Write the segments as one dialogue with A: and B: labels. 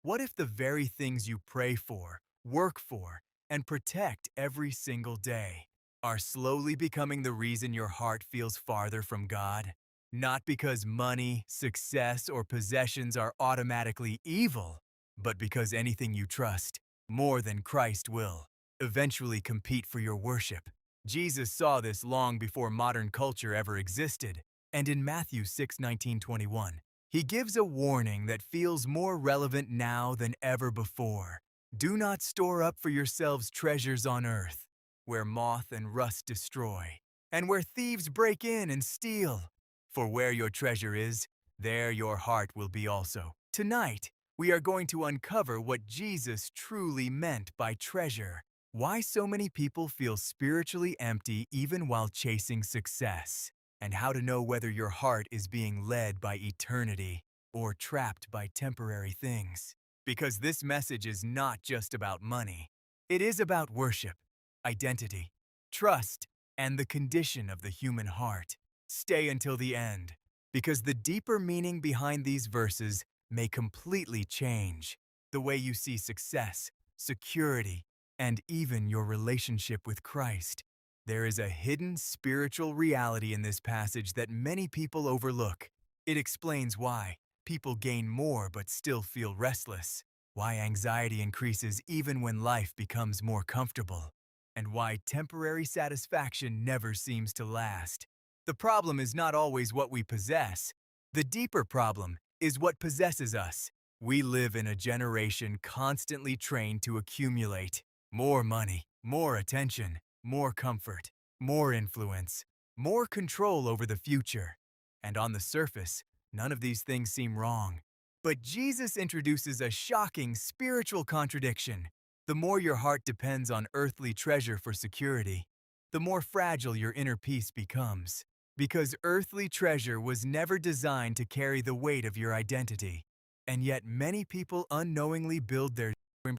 A: What if the very things you pray for, work for, and protect every single day are slowly becoming the reason your heart feels farther from God? Not because money, success, or possessions are automatically evil, but because anything you trust, more than Christ will, eventually compete for your worship. Jesus saw this long before modern culture ever existed, and in Matthew 6:19-21, he gives a warning that feels more relevant now than ever before. Do not store up for yourselves treasures on earth, where moth and rust destroy, and where thieves break in and steal. For where your treasure is, there your heart will be also. Tonight, we are going to uncover what Jesus truly meant by treasure, why so many people feel spiritually empty even while chasing success, and how to know whether your heart is being led by eternity or trapped by temporary things. Because this message is not just about money. It is about worship, identity, trust, and the condition of the human heart. Stay until the end, because the deeper meaning behind these verses may completely change the way you see success, security, and even your relationship with Christ. There is a hidden spiritual reality in this passage that many people overlook. It explains why people gain more but still feel restless, why anxiety increases even when life becomes more comfortable, and why temporary satisfaction never seems to last. The problem is not always what we possess. The deeper problem is what possesses us. We live in a generation constantly trained to accumulate more money, more attention, more comfort, more influence, more control over the future. And on the surface, none of these things seem wrong. But Jesus introduces a shocking spiritual contradiction. The more your heart depends on earthly treasure for security, the more fragile your inner peace becomes. Because earthly treasure was never designed to carry the weight of your identity. And yet many people unknowingly build their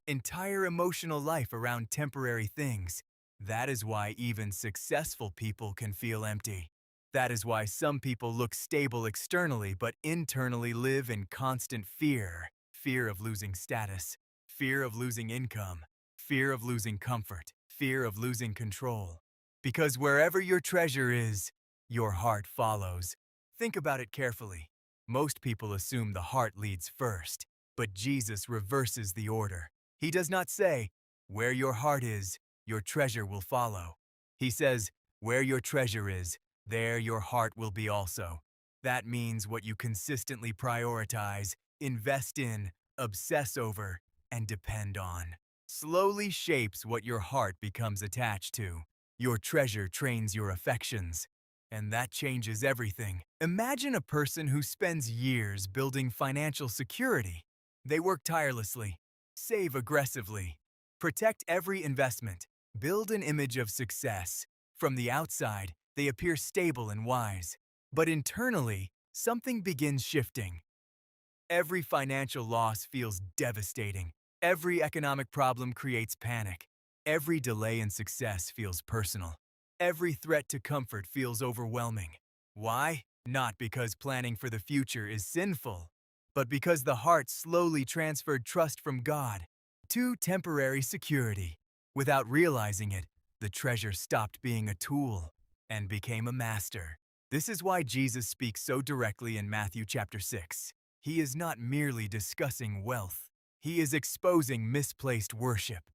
A: entire emotional life around temporary things. That is why even successful people can feel empty. That is why some people look stable externally but internally live in constant fear. Fear of losing status, fear of losing income, fear of losing comfort, fear of losing control. Because wherever your treasure is, your heart follows. Think about it carefully. Most people assume the heart leads first, but Jesus reverses the order. He does not say, "Where your heart is, your treasure will follow." He says, "Where your treasure is, there your heart will be also." That means what you consistently prioritize, invest in, obsess over, and depend on slowly shapes what your heart becomes attached to. Your treasure trains your affections, and that changes everything. Imagine a person who spends years building financial security. They work tirelessly, save aggressively, protect every investment, build an image of success. From the outside, they appear stable and wise. But internally, something begins shifting. Every financial loss feels devastating. Every economic problem creates panic. Every delay in success feels personal. Every threat to comfort feels overwhelming. Why? Not because planning for the future is sinful, but because the heart slowly transferred trust from God to temporary security. Without realizing it, the treasure stopped being a tool and became a master. This is why Jesus speaks so directly in Matthew chapter 6. He is not merely discussing wealth. He is exposing misplaced worship.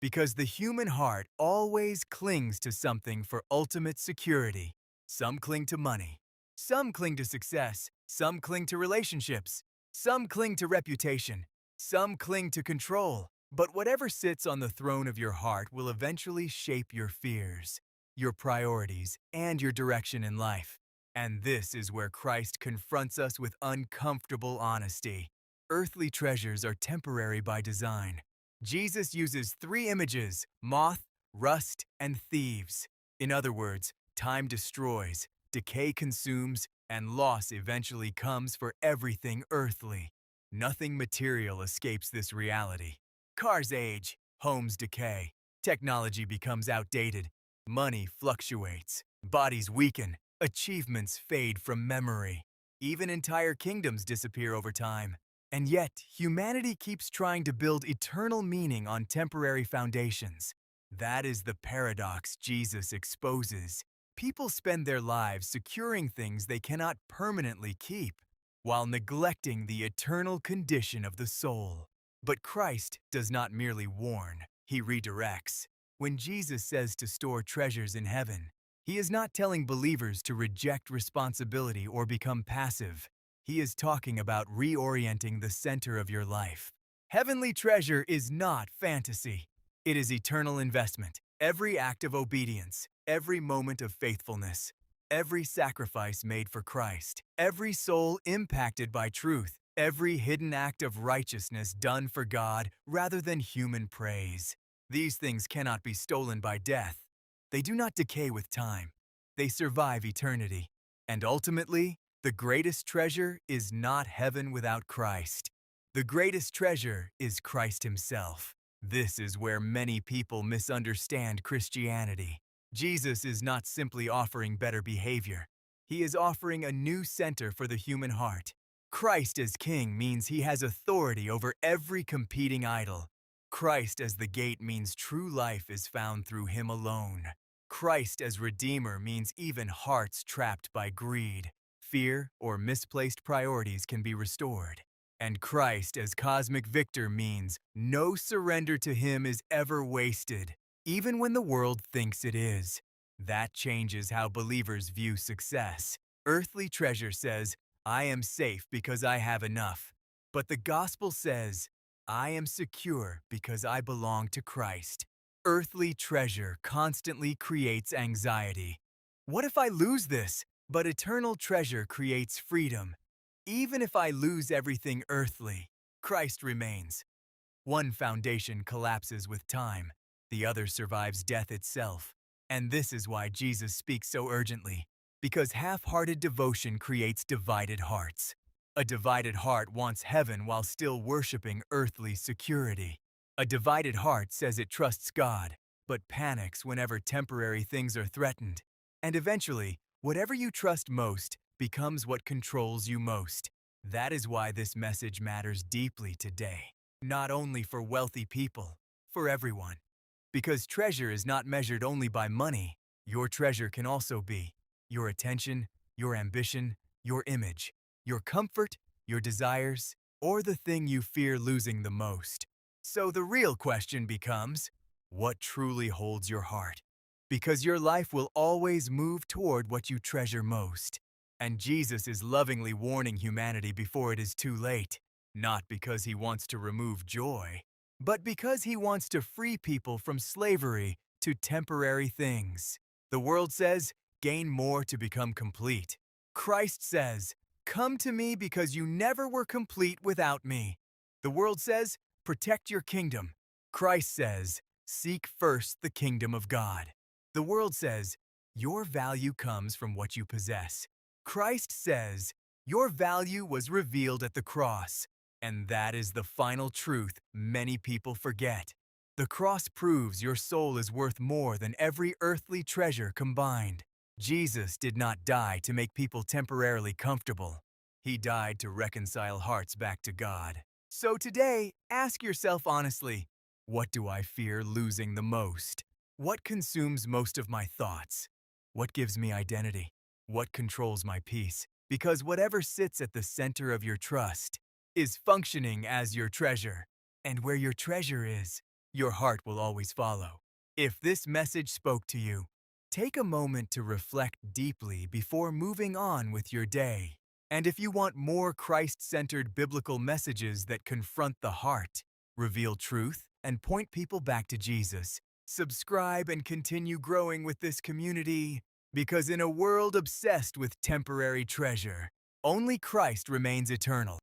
A: Because the human heart always clings to something for ultimate security. Some cling to money. Some cling to success. Some cling to relationships. Some cling to reputation. Some cling to control. But whatever sits on the throne of your heart will eventually shape your fears, your priorities, and your direction in life. And this is where Christ confronts us with uncomfortable honesty. Earthly treasures are temporary by design. Jesus uses three images: moth, rust, and thieves. In other words, time destroys, decay consumes, and loss eventually comes for everything earthly. Nothing material escapes this reality. Cars age, homes decay, technology becomes outdated, money fluctuates, bodies weaken, achievements fade from memory. Even entire kingdoms disappear over time. And yet, humanity keeps trying to build eternal meaning on temporary foundations. That is the paradox Jesus exposes. People spend their lives securing things they cannot permanently keep, while neglecting the eternal condition of the soul. But Christ does not merely warn, he redirects. When Jesus says to store treasures in heaven, he is not telling believers to reject responsibility or become passive. He is talking about reorienting the center of your life. Heavenly treasure is not fantasy. It is eternal investment. Every act of obedience, every moment of faithfulness, every sacrifice made for Christ, every soul impacted by truth, every hidden act of righteousness done for God rather than human praise. These things cannot be stolen by death. They do not decay with time. They survive eternity. And ultimately, the greatest treasure is not heaven without Christ. The greatest treasure is Christ himself. This is where many people misunderstand Christianity. Jesus is not simply offering better behavior. He is offering a new center for the human heart. Christ as King means he has authority over every competing idol. Christ as the gate means true life is found through him alone. Christ as Redeemer means even hearts trapped by greed, fear, or misplaced priorities can be restored. And Christ as Cosmic Victor means no surrender to him is ever wasted, even when the world thinks it is. That changes how believers view success. Earthly treasure says, I am safe because I have enough. But the gospel says, I am secure because I belong to Christ. Earthly treasure constantly creates anxiety. What if I lose this? But eternal treasure creates freedom. Even if I lose everything earthly, Christ remains. One foundation collapses with time, the other survives death itself. And this is why Jesus speaks so urgently, because half-hearted devotion creates divided hearts. A divided heart wants heaven while still worshiping earthly security. A divided heart says it trusts God, but panics whenever temporary things are threatened. And eventually, whatever you trust most becomes what controls you most. That is why this message matters deeply today. Not only for wealthy people, for everyone. Because treasure is not measured only by money. Your treasure can also be your attention, your ambition, your image, your comfort, your desires, or the thing you fear losing the most. So the real question becomes, what truly holds your heart? Because your life will always move toward what you treasure most. And Jesus is lovingly warning humanity before it is too late, not because he wants to remove joy, but because he wants to free people from slavery to temporary things. The world says, gain more to become complete. Christ says, come to me because you never were complete without me. The world says, protect your kingdom. Christ says, seek first the kingdom of God. The world says, your value comes from what you possess. Christ says, your value was revealed at the cross. And that is the final truth many people forget. The cross proves your soul is worth more than every earthly treasure combined. Jesus did not die to make people temporarily comfortable. He died to reconcile hearts back to God. So today, ask yourself honestly, what do I fear losing the most? What consumes most of my thoughts? What gives me identity? What controls my peace? Because whatever sits at the center of your trust is functioning as your treasure. And where your treasure is, your heart will always follow. If this message spoke to you, take a moment to reflect deeply before moving on with your day. And if you want more Christ-centered biblical messages that confront the heart, reveal truth, and point people back to Jesus, subscribe and continue growing with this community. Because in a world obsessed with temporary treasure, only Christ remains eternal.